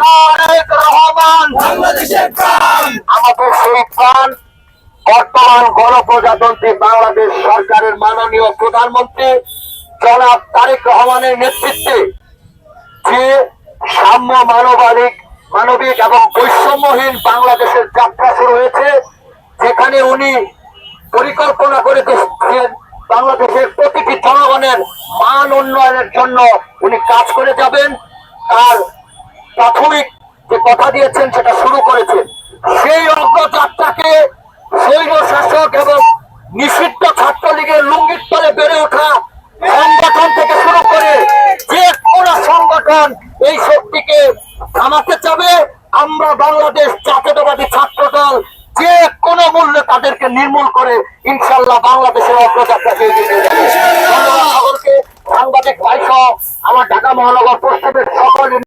তারেক রহমান বাংলাদেশের প্রাণ। আমাদের সেই প্রাণ বর্তমান গণপ্রজাতন্ত্রী বাংলাদেশ সরকারের মাননীয় প্রধানমন্ত্রী জনাব তারেক রহমানের নেতৃত্বে যে সাম্য মানবিক এবং বৈষম্যহীন বাংলাদেশের যাত্রা শুরু হয়েছে, যেখানে উনি পরিকল্পনা করে বাংলাদেশের প্রতিটি জনগণের মান উন্নয়নের জন্য উনি কাজ করে যাবেন। তার প্রাথমিক যে কথা দিয়েছেন সেটা শুরু করেছেন। সেই অগ্রযাত্রাকে শৈল শাসক এবং নিষিদ্ধ ছাত্রলীগের লুঙ্গির তলে বেড়ে ওঠা সংগঠন থেকে শুরু করে যে কোনো সংগঠন এই শক্তিকে থামাতে চাবে, আমরা বাংলাদেশ জাতীয়তাবাদী ছাত্র দল যে কোনো মূল্যে তাদেরকে নির্মূল করে ইনশাল্লাহ বাংলাদেশের অগ্রযাত্রাকে এগিয়ে নিয়ে যাবে। সাংবাদিক ভাই সহ আমার ঢাকা মহানগর পশ্চিমের সকল